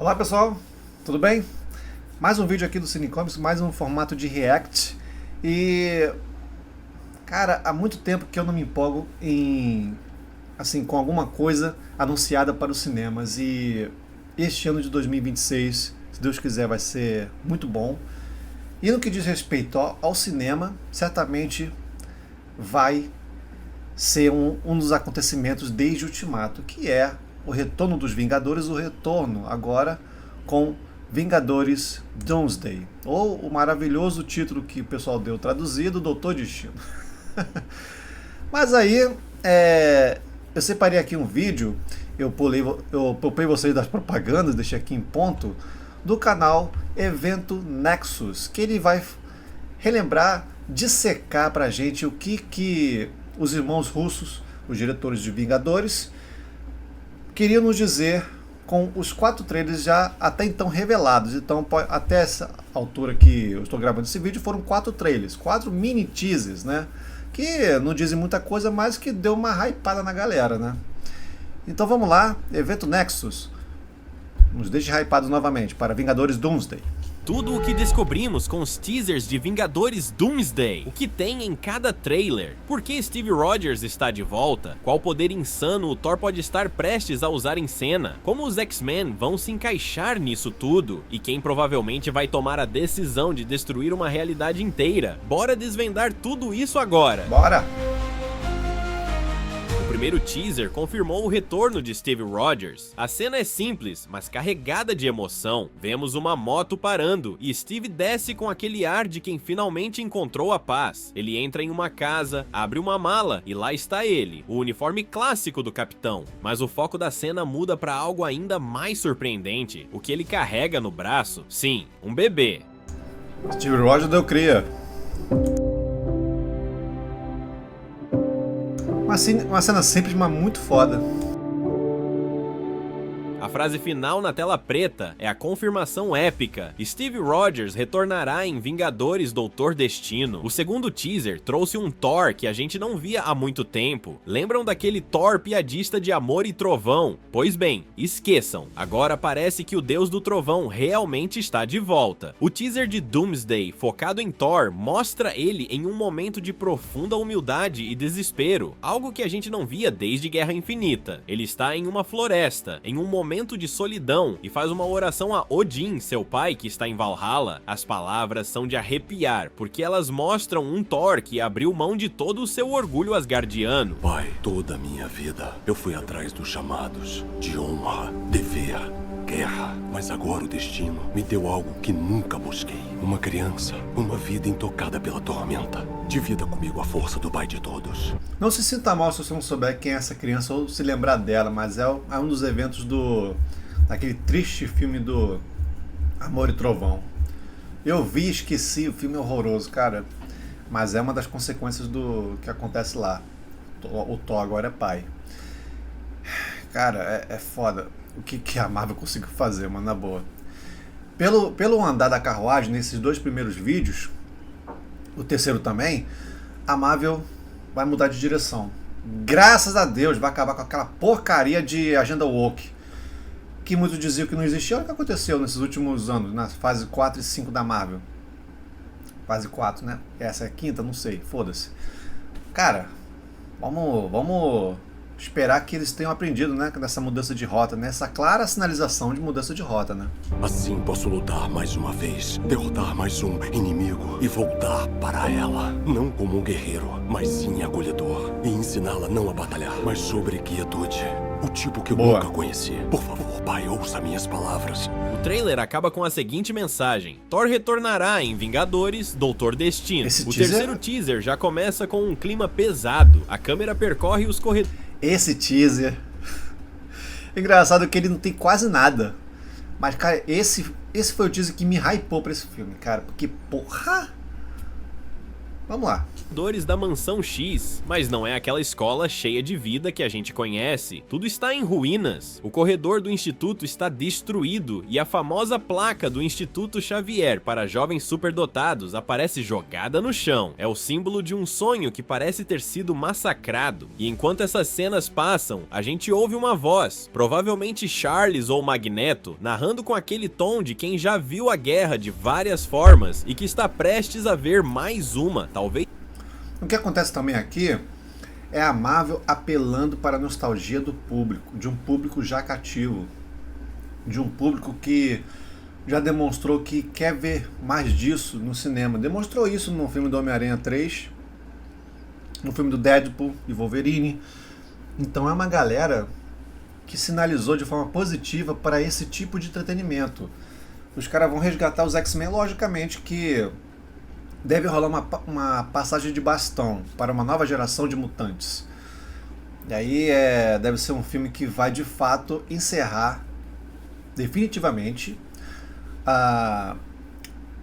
Olá pessoal, tudo bem? Mais um vídeo aqui do Cinecomics, mais um formato de React. E, cara, há muito tempo que eu não me empolgo com alguma coisa anunciada para os cinemas. E este ano de 2026, se Deus quiser, vai ser muito bom. E no que diz respeito ao cinema, certamente vai ser um dos acontecimentos desde Ultimato, que é o retorno dos Vingadores, o retorno agora com Vingadores Doomsday, ou o maravilhoso título que o pessoal deu traduzido, Doutor Destino. Mas aí, eu separei aqui um vídeo, eu poupei vocês das propagandas, deixei aqui em ponto, do canal Evento Nexus, que ele vai relembrar, dissecar pra gente o que os irmãos russos, os diretores de Vingadores, queriam nos dizer com os 4 trailers já até então revelados. Então, até essa altura que eu estou gravando esse vídeo, foram 4 trailers, 4 mini teasers, né? Que não dizem muita coisa, mas que deu uma hypada na galera, né? Então vamos lá, Evento Nexus, nos deixe hypados novamente para Vingadores Doomsday. Tudo o que descobrimos com os teasers de Vingadores Doomsday, o que tem em cada trailer, por que Steve Rogers está de volta, qual poder insano o Thor pode estar prestes a usar em cena, como os X-Men vão se encaixar nisso tudo, e quem provavelmente vai tomar a decisão de destruir uma realidade inteira. Bora desvendar tudo isso agora! Bora! O primeiro teaser confirmou o retorno de Steve Rogers. A cena é simples, mas carregada de emoção. Vemos uma moto parando e Steve desce com aquele ar de quem finalmente encontrou a paz. Ele entra em uma casa, abre uma mala e lá está ele, o uniforme clássico do capitão. Mas o foco da cena muda para algo ainda mais surpreendente. O que ele carrega no braço? Sim, um bebê. Steve Rogers deu cria. Uma cena simples, mas muito foda. A frase final na tela preta é a confirmação épica. Steve Rogers retornará em Vingadores Doutor Destino. O segundo teaser trouxe um Thor que a gente não via há muito tempo. Lembram daquele Thor piadista de Amor e Trovão? Pois bem, esqueçam. Agora parece que o Deus do Trovão realmente está de volta. O teaser de Doomsday, focado em Thor, mostra ele em um momento de profunda humildade e desespero. Algo que a gente não via desde Guerra Infinita. Ele está em uma floresta, em um momento de solidão e faz uma oração a Odin, seu pai que está em Valhalla. As palavras são de arrepiar, porque elas mostram um Thor que abriu mão de todo o seu orgulho asgardiano. Pai, toda a minha vida eu fui atrás dos chamados de honra, dever, guerra. Mas agora o destino me deu algo que nunca busquei. Uma criança, uma vida intocada pela tormenta. Divida comigo a força do pai de todos. Não se sinta mal se você não souber quem é essa criança ou se lembrar dela, mas é um dos eventos daquele triste filme do Amor e Trovão. Eu vi e esqueci, o filme é horroroso, cara, mas é uma das consequências do que acontece lá. O Thor agora é pai. Cara, é foda o que a Marvel conseguiu fazer, mano, na boa. Pelo andar da carruagem, nesses 2 primeiros vídeos, o terceiro também, a Marvel vai mudar de direção. Graças a Deus, vai acabar com aquela porcaria de agenda woke, que muitos diziam que não existia. Olha o que aconteceu nesses últimos anos, na fase 4 e 5 da Marvel. Fase 4, né? Essa é a 5ª, não sei, foda-se. Cara, vamos esperar que eles tenham aprendido, né, nessa mudança de rota, nessa clara sinalização de mudança de rota, né? Assim posso lutar mais uma vez, derrotar mais um inimigo e voltar para ela. Não como um guerreiro, mas sim acolhedor. E ensiná-la não a batalhar, mas sobre quietude. O tipo que eu nunca conheci. Por favor, pai, ouça minhas palavras. O trailer acaba com a seguinte mensagem: Thor retornará em Vingadores Doutor Destino. O terceiro teaser já começa com um clima pesado. A câmera percorre os corredores. Esse teaser, engraçado que ele não tem quase nada, mas cara, esse foi o teaser que me hypou pra esse filme, cara, porque porra, Vamos lá. Vingadores da Mansão X, mas não é aquela escola cheia de vida que a gente conhece. Tudo está em ruínas. O corredor do instituto está destruído e a famosa placa do Instituto Xavier para jovens superdotados aparece jogada no chão. É o símbolo de um sonho que parece ter sido massacrado. E enquanto essas cenas passam, a gente ouve uma voz, provavelmente Charles ou Magneto, narrando com aquele tom de quem já viu a guerra de várias formas e que está prestes a ver mais uma, talvez. O que acontece também aqui é a Marvel apelando para a nostalgia do público, de um público já cativo, de um público que já demonstrou que quer ver mais disso no cinema. Demonstrou isso no filme do Homem-Aranha 3, no filme do Deadpool e Wolverine. Então é uma galera que sinalizou de forma positiva para esse tipo de entretenimento. Os caras vão resgatar os X-Men, logicamente que deve rolar uma passagem de bastão para uma nova geração de mutantes. E aí deve ser um filme que vai de fato encerrar definitivamente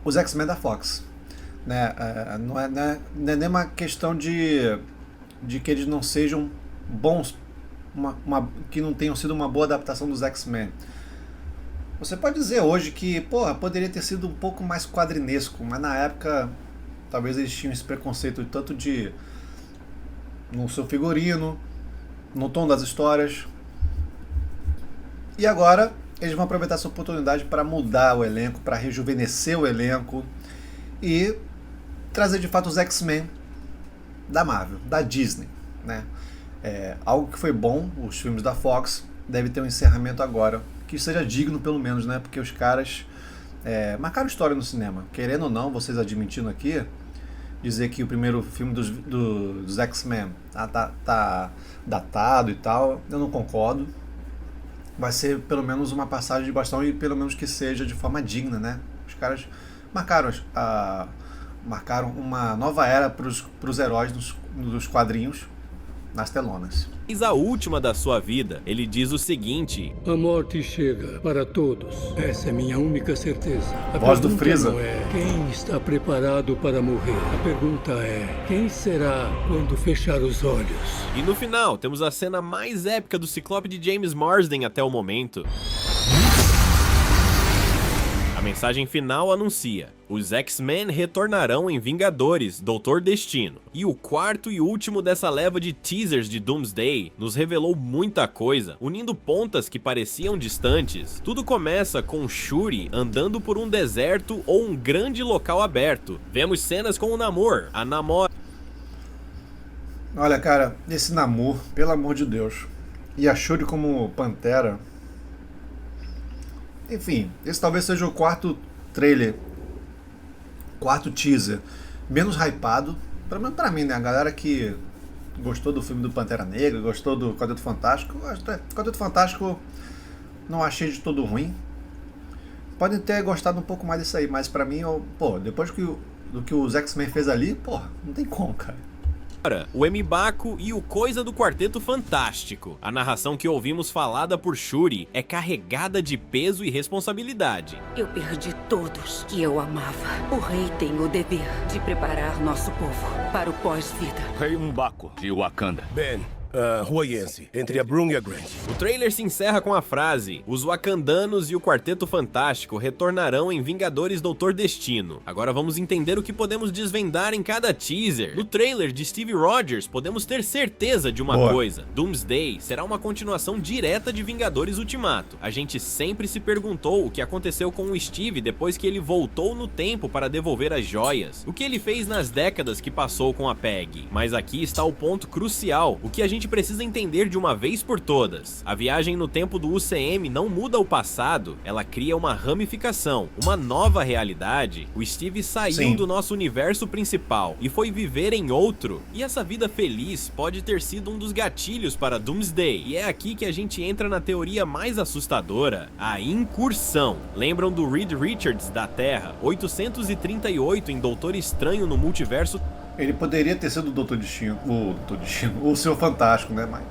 os X-Men da Fox. Né? Não é nem uma questão de que eles não sejam bons, que não tenham sido uma boa adaptação dos X-Men. Você pode dizer hoje que poderia ter sido um pouco mais quadrinesco, mas na época talvez eles tinham esse preconceito tanto no seu figurino, no tom das histórias. E agora eles vão aproveitar essa oportunidade para mudar o elenco, para rejuvenescer o elenco e trazer de fato os X-Men da Marvel, da Disney, né? Algo que foi bom, os filmes da Fox deve ter um encerramento agora, que seja digno pelo menos, né? Porque os caras marcaram história no cinema. Querendo ou não, vocês admitindo aqui, dizer que o primeiro filme dos X-Men tá datado e tal, eu não concordo. Vai ser pelo menos uma passagem de bastão e pelo menos que seja de forma digna, né? Os caras marcaram uma nova era para os heróis dos quadrinhos nas telonas. A última da sua vida, ele diz o seguinte: a morte chega para todos. Essa é minha única certeza. A voz do pergunta Freeza. não é quem está preparado para morrer. A pergunta é quem será quando fechar os olhos. E no final, temos a cena mais épica do Ciclope de James Marsden até o momento. A mensagem final anuncia: os X-Men retornarão em Vingadores, Doutor Destino. E o quarto e último dessa leva de teasers de Doomsday nos revelou muita coisa, unindo pontas que pareciam distantes. Tudo começa com Shuri andando por um deserto ou um grande local aberto. Vemos cenas com o Namor, a Namor. Olha, cara, esse Namor, pelo amor de Deus. E a Shuri como Pantera. Enfim, esse talvez seja o quarto trailer, quarto teaser menos hypado, pelo menos pra mim, né? A galera que gostou do filme do Pantera Negra, gostou do Quarteto Fantástico. Quarteto Fantástico não achei de todo ruim. Podem ter gostado um pouco mais disso aí, mas pra mim, depois do que os X-Men fez ali, não tem como, cara. O M'Baku e o Coisa do Quarteto Fantástico. A narração que ouvimos falada por Shuri é carregada de peso e responsabilidade. Eu perdi todos que eu amava. O rei tem o dever de preparar nosso povo para o pós-vida. Rei M'Baku, de Wakanda. Ben, Huayense, entre a Brun e a Grant. O trailer se encerra com a frase: os Wakandanos e o Quarteto Fantástico retornarão em Vingadores Doutor Destino. Agora vamos entender o que podemos desvendar em cada teaser. No trailer de Steve Rogers, podemos ter certeza de uma coisa: Doomsday será uma continuação direta de Vingadores Ultimato. A gente sempre se perguntou o que aconteceu com o Steve depois que ele voltou no tempo para devolver as joias. O que ele fez nas décadas que passou com a Peggy. Mas aqui está o ponto crucial, o que a gente precisa entender de uma vez por todas. A viagem no tempo do UCM não muda o passado, ela cria uma ramificação, uma nova realidade. O Steve saiu do nosso universo principal e foi viver em outro. E essa vida feliz pode ter sido um dos gatilhos para Doomsday. E é aqui que a gente entra na teoria mais assustadora, a incursão. Lembram do Reed Richards da Terra, 838 em Doutor Estranho no Multiverso? Ele poderia ter sido o Doutor Destino, o Senhor Fantástico, né? Mas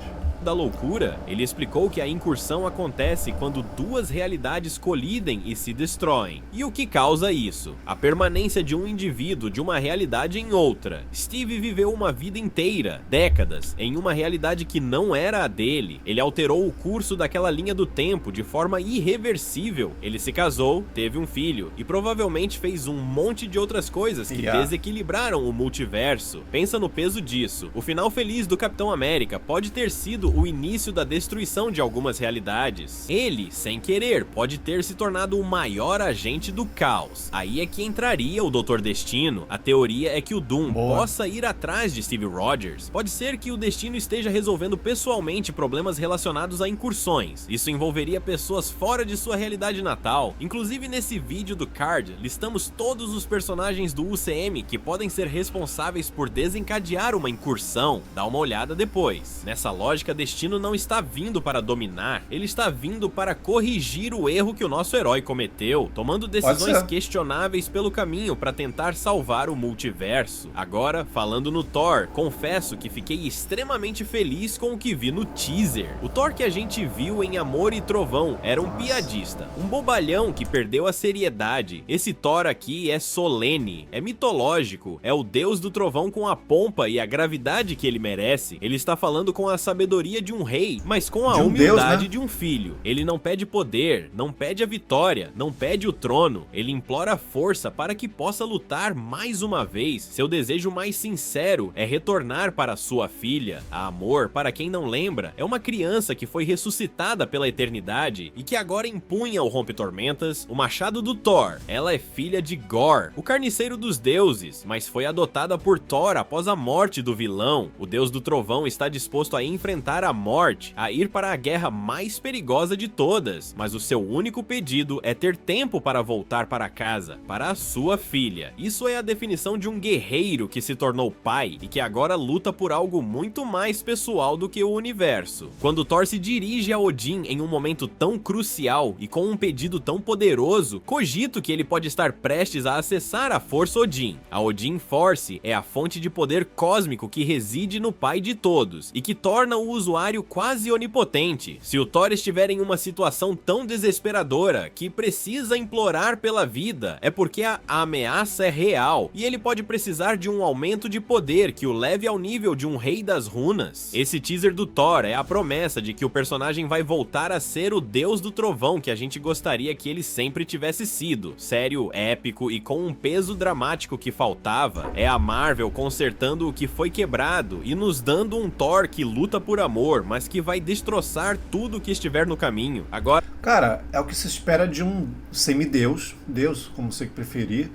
da loucura, ele explicou que a incursão acontece quando duas realidades colidem e se destroem. E o que causa isso? A permanência de um indivíduo de uma realidade em outra. Steve viveu uma vida inteira, décadas, em uma realidade que não era a dele. Ele alterou o curso daquela linha do tempo de forma irreversível. Ele se casou, teve um filho e provavelmente fez um monte de outras coisas que desequilibraram o multiverso. Pensa no peso disso. O final feliz do Capitão América pode ter sido o início da destruição de algumas realidades. Ele, sem querer, pode ter se tornado o maior agente do caos. Aí é que entraria o Dr. Destino. A teoria é que o Doom possa ir atrás de Steve Rogers. Pode ser que o Destino esteja resolvendo pessoalmente problemas relacionados a incursões. Isso envolveria pessoas fora de sua realidade natal. Inclusive nesse vídeo do card, listamos todos os personagens do UCM que podem ser responsáveis por desencadear uma incursão. Dá uma olhada depois. Nessa lógica, Destino não está vindo para dominar, ele está vindo para corrigir o erro que o nosso herói cometeu, tomando decisões questionáveis pelo caminho para tentar salvar o multiverso. Agora, falando no Thor, confesso que fiquei extremamente feliz com o que vi no teaser. O Thor que a gente viu em Amor e Trovão era um piadista, um bobalhão que perdeu a seriedade. Esse Thor aqui é solene, é mitológico, é o deus do trovão com a pompa e a gravidade que ele merece. Ele está falando com a sabedoria de um rei, mas com a humildade de um filho. Ele não pede poder, não pede a vitória, não pede o trono. Ele implora a força para que possa lutar mais uma vez. Seu desejo mais sincero é retornar para sua filha. A Amor, para quem não lembra, é uma criança que foi ressuscitada pela eternidade e que agora empunha o Rompe-Tormentas, o machado do Thor. Ela é filha de Gorr, o carniceiro dos deuses, mas foi adotada por Thor após a morte do vilão. O deus do trovão está disposto a enfrentar a morte, a ir para a guerra mais perigosa de todas, mas o seu único pedido é ter tempo para voltar para casa, para a sua filha. Isso é a definição de um guerreiro que se tornou pai e que agora luta por algo muito mais pessoal do que o universo. Quando Thor se dirige a Odin em um momento tão crucial e com um pedido tão poderoso, cogito que ele pode estar prestes a acessar a Força Odin. A Odin Force é a fonte de poder cósmico que reside no pai de todos e que torna o usuário quase onipotente. Se o Thor estiver em uma situação tão desesperadora que precisa implorar pela vida, é porque a ameaça é real e ele pode precisar de um aumento de poder que o leve ao nível de um rei das runas. Esse teaser do Thor é a promessa de que o personagem vai voltar a ser o deus do trovão que a gente gostaria que ele sempre tivesse sido. Sério, épico e com um peso dramático que faltava. É a Marvel consertando o que foi quebrado e nos dando um Thor que luta por amor, mas que vai destroçar tudo que estiver no caminho. Agora, cara, é o que se espera de um semideus, deus, como você preferir,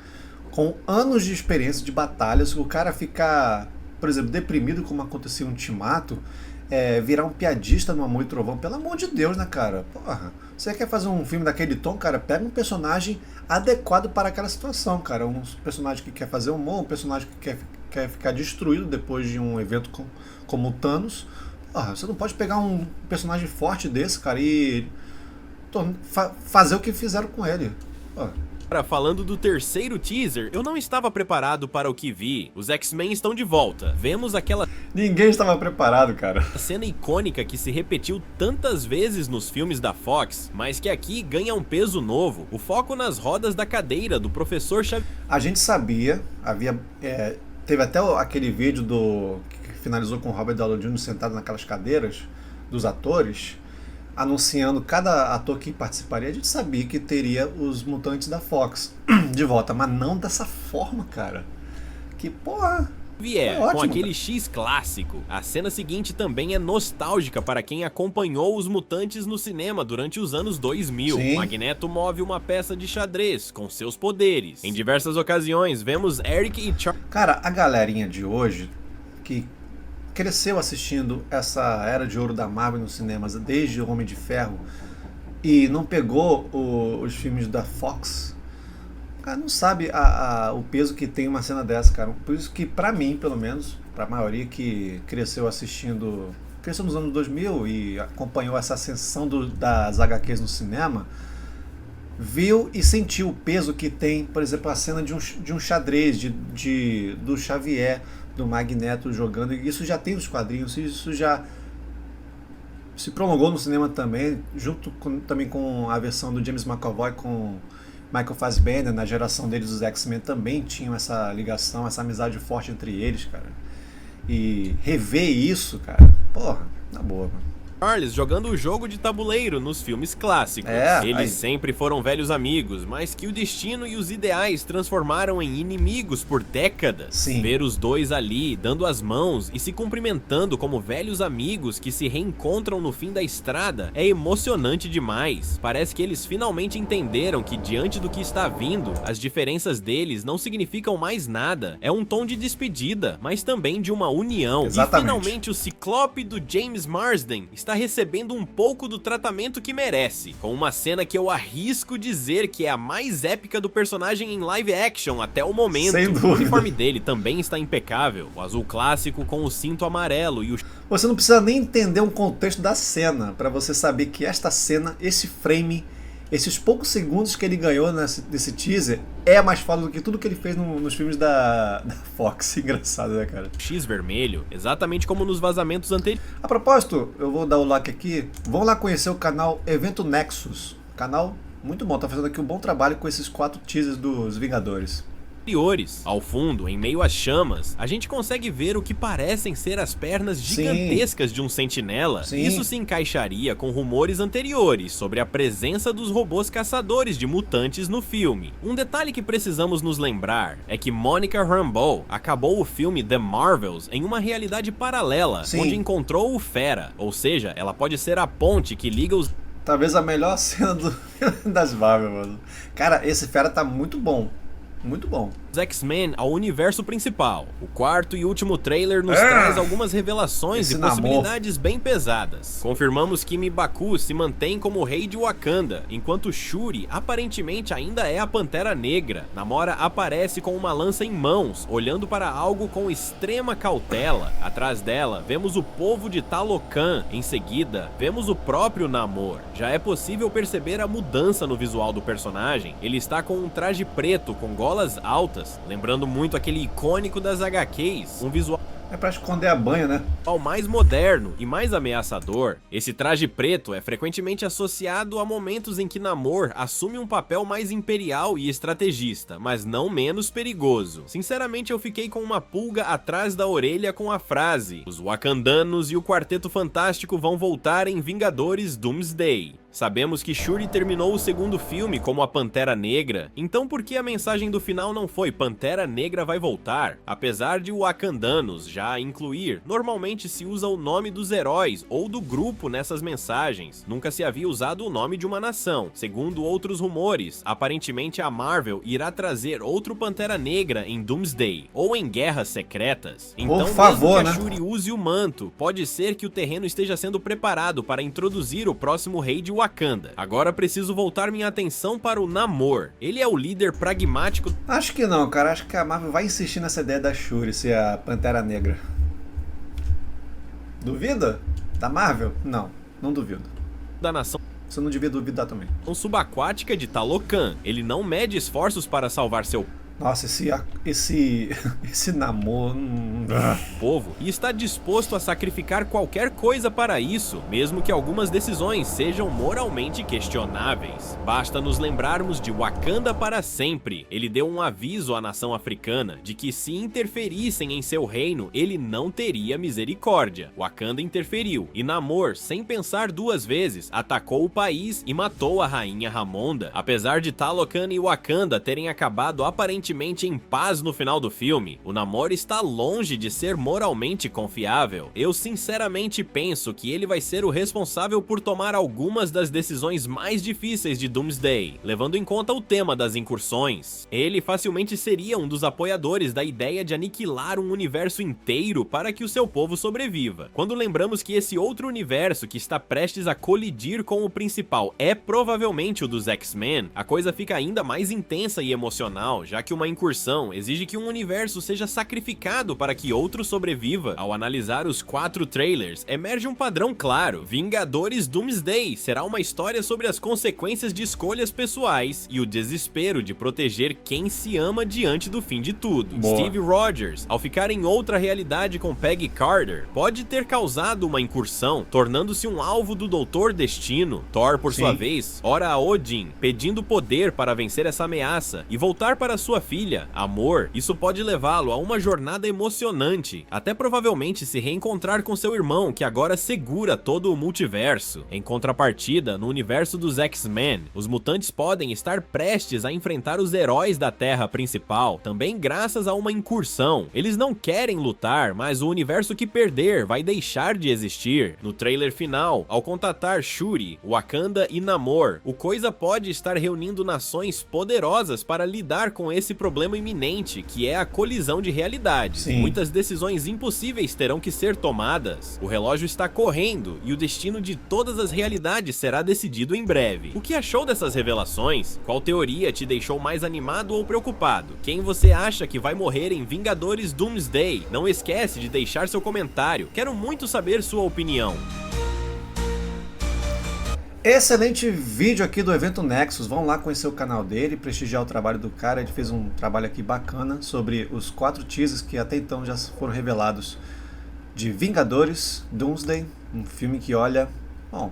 com anos de experiência de batalha. Se o cara ficar, por exemplo, deprimido, como acontecia em Ultimato, virar um piadista no Amor e Trovão, pelo amor de Deus, né, cara? Porra, você quer fazer um filme daquele tom, cara? Pega um personagem adequado para aquela situação, cara. Um personagem que quer fazer humor, um personagem que quer ficar destruído depois de um evento como o Thanos. Porra, você não pode pegar um personagem forte desse, cara, e fazer o que fizeram com ele. Porra. Falando do terceiro teaser, eu não estava preparado para o que vi. Os X-Men estão de volta. Vemos aquela... Ninguém estava preparado, cara. Cena icônica que se repetiu tantas vezes nos filmes da Fox, mas que aqui ganha um peso novo. O foco nas rodas da cadeira do Professor Xavier. A gente sabia, teve até aquele vídeo que finalizou com o Robert Downey Jr. sentado naquelas cadeiras dos atores, anunciando cada ator que participaria. A gente sabia que teria os mutantes da Fox de volta, mas não dessa forma, cara. Que porra... com aquele X clássico. A cena seguinte também é nostálgica para quem acompanhou os mutantes no cinema durante os anos 2000. Sim. Magneto move uma peça de xadrez com seus poderes. Em diversas ocasiões, vemos Eric e Charles... Cara, a galerinha de hoje, que cresceu assistindo essa era de ouro da Marvel nos cinemas desde o Homem de Ferro e não pegou os filmes da Fox, cara, não sabe o peso que tem uma cena dessa, cara. Por isso que, pra mim, pelo menos, pra maioria que cresceu nos anos 2000 e acompanhou essa ascensão das HQs no cinema, viu e sentiu o peso que tem, por exemplo, a cena de um xadrez do Xavier, do Magneto jogando. Isso já tem nos quadrinhos, isso já se prolongou no cinema também, junto também com a versão do James McAvoy com Michael Fassbender. Na geração deles, os X-Men também tinham essa ligação, essa amizade forte entre eles, cara. E rever isso, cara, porra, na boa, mano. Charles jogando o jogo de tabuleiro nos filmes clássicos. Eles sempre foram velhos amigos, mas que o destino e os ideais transformaram em inimigos por décadas. Sim. Ver os dois ali, dando as mãos e se cumprimentando como velhos amigos que se reencontram no fim da estrada é emocionante demais. Parece que eles finalmente entenderam que diante do que está vindo, as diferenças deles não significam mais nada. É um tom de despedida, mas também de uma união. Exatamente. E finalmente o Ciclope do James Marsden está recebendo um pouco do tratamento que merece, com uma cena que eu arrisco dizer que é a mais épica do personagem em live action até o momento. Sem dúvida. O uniforme dele também está impecável, o azul clássico com o cinto amarelo e o... Você não precisa nem entender um contexto da cena para você saber que esta cena, esse frame, esses poucos segundos que ele ganhou nesse teaser é mais foda do que tudo que ele fez nos filmes da Fox. Engraçado, né, cara? X vermelho, exatamente como nos vazamentos anteriores. A propósito, eu vou dar o like aqui. Vão lá conhecer o canal Evento Nexus. Canal muito bom, tá fazendo aqui um bom trabalho com esses 4 teasers dos Vingadores. Ao fundo, em meio às chamas, a gente consegue ver o que parecem ser as pernas gigantescas de um sentinela. Sim. Isso se encaixaria com rumores anteriores sobre a presença dos robôs caçadores de mutantes no filme. Um detalhe que precisamos nos lembrar é que Monica Rambeau acabou o filme The Marvels em uma realidade paralela, Sim. onde encontrou o Fera, ou seja, ela pode ser a ponte que liga os... Talvez a melhor cena das Marvel, mano. Cara, esse fera tá muito bom. Muito bom. Os X-Men ao universo principal. O quarto e último trailer nos traz algumas revelações esse e possibilidades bem pesadas. Confirmamos que M'Baku se mantém como rei de Wakanda, enquanto Shuri aparentemente ainda é a Pantera Negra. Namora aparece com uma lança em mãos, olhando para algo com extrema cautela. Atrás dela, vemos o povo de Talocan. Em seguida, vemos o próprio Namor. Já é possível perceber a mudança no visual do personagem. Ele está com um traje preto com golas altas, lembrando muito aquele icônico das HQs, um visual É pra esconder a banha, né? mais moderno e mais ameaçador. Esse traje preto é frequentemente associado a momentos em que Namor assume um papel mais imperial e estrategista, mas não menos perigoso. Sinceramente, eu fiquei com uma pulga atrás da orelha com a frase: os Wakandanos e o Quarteto Fantástico vão voltar em Vingadores Doomsday. Sabemos que Shuri terminou o segundo filme como a Pantera Negra, então por que a mensagem do final não foi Pantera Negra vai voltar? Apesar de Wakandanos já incluir, normalmente se usa o nome dos heróis ou do grupo nessas mensagens. Nunca se havia usado o nome de uma nação. Segundo outros rumores, aparentemente a Marvel irá trazer outro Pantera Negra em Doomsday, ou em Guerras Secretas. Então, por favor, mesmo que a né? Shuri use o manto, pode ser que o terreno esteja sendo preparado para introduzir o próximo rei de Wakanda. Agora preciso voltar minha atenção para o Namor. Ele é o líder pragmático... Acho que não, cara. Acho que a Marvel vai insistir nessa ideia da Shuri ser a Pantera Negra. Duvida? Da Marvel? Não, não duvido. da nação Você não devia duvidar também. subaquática de Talocan. Ele não mede esforços para salvar seu Nossa, esse Namor... povo e está disposto a sacrificar qualquer coisa para isso, mesmo que algumas decisões sejam moralmente questionáveis. Basta nos lembrarmos de Wakanda para sempre. Ele deu um aviso à nação africana de que se interferissem em seu reino, ele não teria misericórdia. Wakanda interferiu e Namor, sem pensar duas vezes, atacou o país e matou a rainha Ramonda. Apesar de Talocan e Wakanda terem acabado aparentemente em paz no final do filme, o Namor está longe de ser moralmente confiável. Eu sinceramente penso que ele vai ser o responsável por tomar algumas das decisões mais difíceis de Doomsday, levando em conta o tema das incursões. Ele facilmente seria um dos apoiadores da ideia de aniquilar um universo inteiro para que o seu povo sobreviva. Quando lembramos que esse outro universo que está prestes a colidir com o principal é provavelmente o dos X-Men, a coisa fica ainda mais intensa e emocional, já que que uma incursão exige que um universo seja sacrificado para que outro sobreviva, ao analisar os 4 trailers, emerge um padrão claro. Vingadores Doomsday será uma história sobre as consequências de escolhas pessoais e o desespero de proteger quem se ama diante do fim de tudo. Boa. Steve Rogers, ao ficar em outra realidade com Peggy Carter, pode ter causado uma incursão, tornando-se um alvo do Doutor Destino. Thor, por sua vez, ora a Odin, pedindo poder para vencer essa ameaça e voltar para sua filha. Amor, isso pode levá-lo a uma jornada emocionante, até provavelmente se reencontrar com seu irmão, que agora segura todo o multiverso. Em contrapartida, no universo dos X-Men, os mutantes podem estar prestes a enfrentar os heróis da Terra principal, também graças a uma incursão. Eles não querem lutar, mas o universo que perder vai deixar de existir. No trailer final, ao contatar Shuri, Wakanda e Namor, o Coisa pode estar reunindo nações poderosas para lidar com esse problema iminente, que é a colisão de realidades. Sim. Muitas decisões impossíveis terão que ser tomadas. O relógio está correndo e o destino de todas as realidades será decidido em breve. O que achou dessas revelações? Qual teoria te deixou mais animado ou preocupado? Quem você acha que vai morrer em Vingadores Doomsday? Não esquece de deixar seu comentário. Quero muito saber sua opinião. Excelente vídeo aqui do evento Nexus. Vão lá conhecer o canal dele, prestigiar o trabalho do cara. Ele fez um trabalho aqui bacana sobre os 4 teasers que até então já foram revelados de Vingadores Doomsday, um filme que, olha, bom,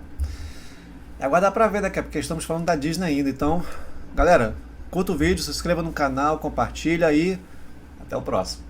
é aguardar pra ver, né, porque estamos falando da Disney ainda. Então, galera, curta o vídeo, se inscreva no canal, compartilha e até o próximo.